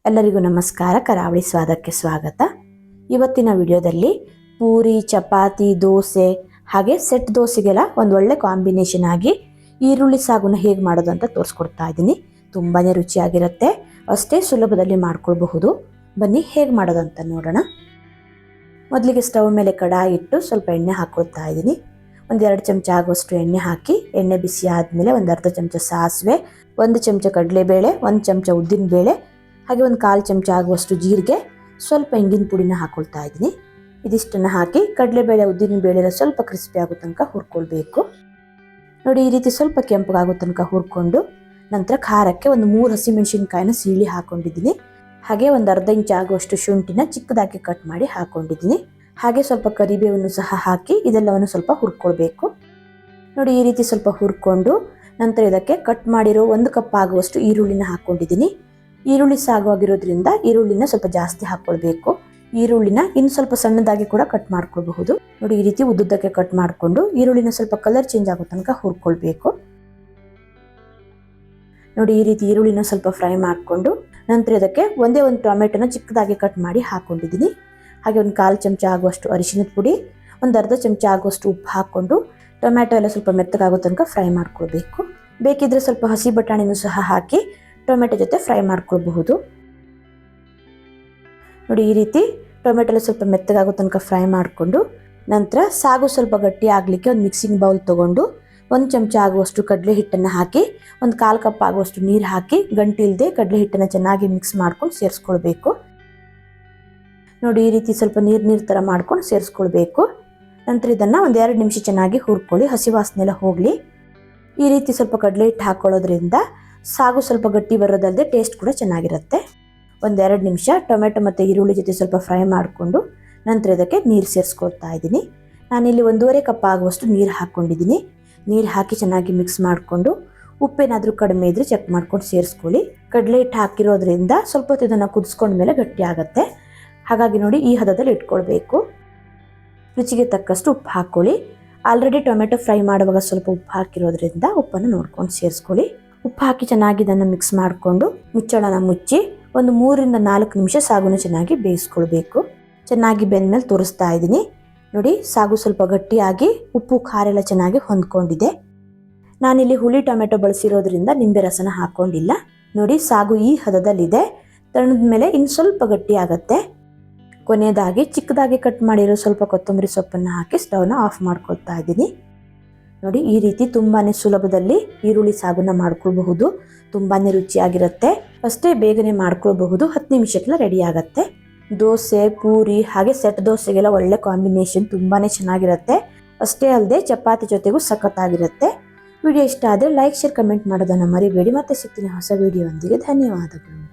ಎಲ್ಲರಿಗೂ ನಮಸ್ಕಾರ. ಕರಾವಳಿ ಸ್ವಾದಕ್ಕೆ ಸ್ವಾಗತ. ಇವತ್ತಿನ ವಿಡಿಯೋದಲ್ಲಿ ಪೂರಿ, ಚಪಾತಿ, ದೋಸೆ ಹಾಗೆ ಸೆಟ್ ದೋಸೆಗೆಲ್ಲ ಒಂದು ಒಳ್ಳೆ ಕಾಂಬಿನೇಷನ್ ಆಗಿ ಈರುಳ್ಳಿ ಸಾಗುನ ಹೇಗೆ ಮಾಡೋದು ಅಂತ ತೋರಿಸ್ಕೊಡ್ತಾ ಇದ್ದೀನಿ. ತುಂಬಾ ರುಚಿಯಾಗಿರುತ್ತೆ, ಅಷ್ಟೇ ಸುಲಭದಲ್ಲಿ ಮಾಡ್ಕೊಳ್ಬಹುದು. ಬನ್ನಿ ಹೇಗೆ ಮಾಡೋದು ಅಂತ ನೋಡೋಣ. ಮೊದಲಿಗೆ ಸ್ಟವ್ ಮೇಲೆ ಕಡಾಯಿ ಇಟ್ಟು ಸ್ವಲ್ಪ ಎಣ್ಣೆ ಹಾಕೊಳ್ತಾ ಇದ್ದೀನಿ. ಒಂದು 2 ಚಮಚ ಆಗುವಷ್ಟು ಎಣ್ಣೆ ಹಾಕಿ, ಎಣ್ಣೆ ಬಿಸಿ ಆದಮೇಲೆ ಒಂದು ಅರ್ಧ ಚಮಚ ಸಾಸಿವೆ, 1 ಚಮಚ ಕಡಲೆಬೇಳೆ, 1 ಚಮಚ ಉದ್ದಿನಬೇಳೆ ಹಾಗೆ ಒಂದು 1/4 ಚಮಚ ಆಗುವಷ್ಟು ಜೀರಿಗೆ, ಸ್ವಲ್ಪ ಇಂಗಿನ ಪುಡಿನ ಹಾಕೊಳ್ತಾ ಇದ್ದೀನಿ. ಇದಿಷ್ಟನ್ನು ಹಾಕಿ ಕಡಲೆಬೇಳೆ ಉದ್ದಿನ ಬೇಳೆ ಸ್ವಲ್ಪ ಕ್ರಿಸ್ಪಿ ಆಗೋ ತನಕ ಹುರ್ಕೊಳ್ಬೇಕು. ನೋಡಿ, ಈ ರೀತಿ ಸ್ವಲ್ಪ ಕೆಂಪಗಾಗೋ ತನಕ ಹುರ್ಕೊಂಡು ನಂತರ ಖಾರಕ್ಕೆ ಒಂದು 3 ಹಸಿಮೆಣಸಿನಕಾಯಿನ ಸೀಳಿ ಹಾಕೊಂಡಿದ್ದೀನಿ. ಹಾಗೆ ಒಂದು ಅರ್ಧ ಇಂಚ್ ಆಗುವಷ್ಟು ಶುಂಠಿನ ಚಿಕ್ಕದಾಗಿ ಕಟ್ ಮಾಡಿ ಹಾಕೊಂಡಿದ್ದೀನಿ. ಹಾಗೆ ಸ್ವಲ್ಪ ಕರಿಬೇವನ್ನು ಸಹ ಹಾಕಿ ಇದೆಲ್ಲವನ್ನು ಸ್ವಲ್ಪ ಹುರ್ಕೊಳ್ಬೇಕು. ನೋಡಿ, ಈ ರೀತಿ ಸ್ವಲ್ಪ ಹುರ್ಕೊಂಡು ನಂತರ ಇದಕ್ಕೆ ಕಟ್ ಮಾಡಿರೋ 1 ಕಪ್ ಆಗುವಷ್ಟು ಈರುಳ್ಳಿನ ಹಾಕೊಂಡಿದ್ದೀನಿ. ಈರುಳ್ಳಿ ಸಾಗುವಾಗಿರೋದ್ರಿಂದ ಈರುಳ್ಳಿನ ಸ್ವಲ್ಪ ಜಾಸ್ತಿ ಹಾಕೊಳ್ಬೇಕು. ಈರುಳ್ಳಿನ ಇನ್ನು ಸ್ವಲ್ಪ ಸಣ್ಣದಾಗಿ ಕೂಡ ಕಟ್ ಮಾಡ್ಕೊಳ್ಬಹುದು. ನೋಡಿ, ಈ ರೀತಿ ಉದ್ದುದ್ದಕ್ಕೆ ಕಟ್ ಮಾಡಿಕೊಂಡು ಈರುಳ್ಳಿನ ಸ್ವಲ್ಪ ಕಲರ್ ಚೇಂಜ್ ಆಗೋ ತನಕ ಹುರ್ಕೊಳ್ಬೇಕು. ನೋಡಿ, ಈ ರೀತಿ ಈರುಳ್ಳಿನ ಸ್ವಲ್ಪ ಫ್ರೈ ಮಾಡಿಕೊಂಡು ನಂತರ ಇದಕ್ಕೆ ಒಂದೇ ಒಂದು ಟೊಮೆಟೊನ ಚಿಕ್ಕದಾಗಿ ಕಟ್ ಮಾಡಿ ಹಾಕೊಂಡಿದ್ದೀನಿ. ಹಾಗೆ ಒಂದು 1/4 ಚಮಚ ಆಗುವಷ್ಟು ಅರಿಶಿನದ ಪುಡಿ, ಒಂದು ಅರ್ಧ ಚಮಚ ಆಗುವಷ್ಟು ಉಪ್ಪು ಹಾಕ್ಕೊಂಡು ಟೊಮೆಟೊ ಎಲ್ಲ ಸ್ವಲ್ಪ ಮೆತ್ತಗಾಗೋ ತನಕ ಫ್ರೈ ಮಾಡ್ಕೊಳ್ಬೇಕು. ಬೇಕಿದ್ರೆ ಸ್ವಲ್ಪ ಹಸಿ ಬಟಾಣಿನೂ ಸಹ ಹಾಕಿ ಟೊಮೆಟೊ ಜೊತೆ ಫ್ರೈ ಮಾಡ್ಕೊಳ್ಬಹುದು. ನೋಡಿ, ಈ ರೀತಿ ಟೊಮೆಟೊ ಎಲ್ಲ ಸ್ವಲ್ಪ ಮೆತ್ತಗಾಗೋ ತನಕ ಫ್ರೈ ಮಾಡಿಕೊಂಡು ನಂತರ ಸಾಗು ಸ್ವಲ್ಪ ಗಟ್ಟಿ ಆಗಲಿಕ್ಕೆ ಒಂದು ಮಿಕ್ಸಿಂಗ್ ಬೌಲ್ ತೊಗೊಂಡು 1 ಚಮಚ ಆಗುವಷ್ಟು ಕಡಲೆ ಹಿಟ್ಟನ್ನು ಹಾಕಿ ಒಂದು 1/4 ಕಪ್ ಆಗುವಷ್ಟು ನೀರು ಹಾಕಿ ಗಂಟಿಲ್ಲದೆ ಕಡಲೆ ಹಿಟ್ಟನ್ನು ಚೆನ್ನಾಗಿ ಮಿಕ್ಸ್ ಮಾಡ್ಕೊಂಡು ಸೇರಿಸ್ಕೊಳ್ಬೇಕು. ನೋಡಿ, ಈ ರೀತಿ ಸ್ವಲ್ಪ ನೀರು ಥರ ಮಾಡ್ಕೊಂಡು ಸೇರಿಸ್ಕೊಳ್ಬೇಕು. ನಂತರ ಇದನ್ನು ಒಂದು 2 ನಿಮಿಷ ಚೆನ್ನಾಗಿ ಹುರ್ಕೊಳ್ಳಿ, ಹಸಿ ವಾಸನೆ ಎಲ್ಲ ಹೋಗಲಿ. ಈ ರೀತಿ ಸ್ವಲ್ಪ ಕಡಲೆ ಹಿಟ್ಟು ಹಾಕೊಳ್ಳೋದ್ರಿಂದ ಸಾಗು ಸ್ವಲ್ಪ ಗಟ್ಟಿ ಬರೋದಲ್ಲದೆ ಟೇಸ್ಟ್ ಕೂಡ ಚೆನ್ನಾಗಿರುತ್ತೆ. ಒಂದು 2 ನಿಮಿಷ ಟೊಮೆಟೊ ಮತ್ತು ಈರುಳ್ಳಿ ಜೊತೆ ಸ್ವಲ್ಪ ಫ್ರೈ ಮಾಡಿಕೊಂಡು ನಂತರ ಇದಕ್ಕೆ ನೀರು ಸೇರಿಸ್ಕೊಳ್ತಾ ಇದ್ದೀನಿ. ನಾನಿಲ್ಲಿ 1.5 ಕಪ್ ಆಗುವಷ್ಟು ನೀರು ಹಾಕ್ಕೊಂಡಿದ್ದೀನಿ. ನೀರು ಹಾಕಿ ಚೆನ್ನಾಗಿ ಮಿಕ್ಸ್ ಮಾಡಿಕೊಂಡು ಉಪ್ಪೇನಾದರೂ ಕಡಿಮೆ ಇದ್ದರೆ ಚೆಕ್ ಮಾಡ್ಕೊಂಡು ಸೇರಿಸ್ಕೊಳ್ಳಿ. ಕಡಲೆ ಹಿಟ್ಟು ಹಾಕಿರೋದ್ರಿಂದ ಸ್ವಲ್ಪ ಹೊತ್ತು ಇದನ್ನು ಕುದಿಸ್ಕೊಂಡ್ಮೇಲೆ ಗಟ್ಟಿ ಆಗುತ್ತೆ. ಹಾಗಾಗಿ ನೋಡಿ, ಈ ಹದದಲ್ಲಿ ಇಟ್ಕೊಳ್ಬೇಕು. ರುಚಿಗೆ ತಕ್ಕಷ್ಟು ಉಪ್ಪು ಹಾಕ್ಕೊಳ್ಳಿ. ಆಲ್ರೆಡಿ ಟೊಮೆಟೊ ಫ್ರೈ ಮಾಡುವಾಗ ಸ್ವಲ್ಪ ಉಪ್ಪು ಹಾಕಿರೋದ್ರಿಂದ ಉಪ್ಪನ್ನು ನೋಡ್ಕೊಂಡು ಸೇರಿಸ್ಕೊಳ್ಳಿ. ಉಪ್ಪು ಹಾಕಿ ಚೆನ್ನಾಗಿ ಇದನ್ನು ಮಿಕ್ಸ್ ಮಾಡಿಕೊಂಡು ಮುಚ್ಚಳನ ಮುಚ್ಚಿ ಒಂದು 3 ರಿಂದ 4 ನಿಮಿಷ ಸಾಗುನ ಚೆನ್ನಾಗಿ ಬೇಯಿಸ್ಕೊಳ್ಬೇಕು. ಚೆನ್ನಾಗಿ ಬೆಂದ್ಮೇಲೆ ತೋರಿಸ್ತಾ ಇದ್ದೀನಿ. ನೋಡಿ, ಸಾಗು ಸ್ವಲ್ಪ ಗಟ್ಟಿಯಾಗಿ ಉಪ್ಪು ಖಾರ ಎಲ್ಲ ಚೆನ್ನಾಗಿ ಹೊಂದ್ಕೊಂಡಿದೆ. ನಾನಿಲ್ಲಿ ಹುಳಿ ಟೊಮೆಟೊ ಬಳಸಿರೋದ್ರಿಂದ ನಿಂಬೆ ರಸನ ಹಾಕ್ಕೊಂಡಿಲ್ಲ. ನೋಡಿ, ಸಾಗು ಈ ಹದದಲ್ಲಿದೆ. ತಣ್ಣದ ಮೇಲೆ ಇನ್ನು ಸ್ವಲ್ಪ ಗಟ್ಟಿ ಆಗುತ್ತೆ. ಕೊನೆಯದಾಗಿ ಚಿಕ್ಕದಾಗಿ ಕಟ್ ಮಾಡಿರೋ ಸ್ವಲ್ಪ ಕೊತ್ತಂಬರಿ ಸೊಪ್ಪನ್ನು ಹಾಕಿ ಸ್ಟವ್ನ ಆಫ್ ಮಾಡ್ಕೊಳ್ತಾ ಇದ್ದೀನಿ. ನೋಡಿ, ಈ ರೀತಿ ತುಂಬಾ ಸುಲಭದಲ್ಲಿ ಈರುಳ್ಳಿ ಸಾಗುನ ಮಾಡ್ಕೊಳ್ಬಹುದು. ತುಂಬಾ ರುಚಿಯಾಗಿರುತ್ತೆ, ಅಷ್ಟೇ ಬೇಗನೆ ಮಾಡ್ಕೊಳ್ಬಹುದು. 10 ನಿಮಿಷಕ್ಕೆಲ್ಲ ರೆಡಿ ಆಗುತ್ತೆ. ದೋಸೆ, ಪೂರಿ ಹಾಗೆ ಸೆಟ್ ದೋಸೆಗೆಲ್ಲ ಒಳ್ಳೆ ಕಾಂಬಿನೇಷನ್, ತುಂಬಾ ಚೆನ್ನಾಗಿರುತ್ತೆ. ಅಷ್ಟೇ ಅಲ್ಲದೆ ಚಪಾತಿ ಜೊತೆಗೂ ಸಖತ್ತಾಗಿರುತ್ತೆ. ವಿಡಿಯೋ ಇಷ್ಟ ಆದರೆ ಲೈಕ್, ಶೇರ್, ಕಮೆಂಟ್ ಮಾಡೋದನ್ನು ಮರಿಬೇಡಿ. ಮತ್ತೆ ಸಿಗ್ತೀನಿ ಹೊಸ ವಿಡಿಯೋ ಒಂದಿಗೆ. ಧನ್ಯವಾದಗಳು.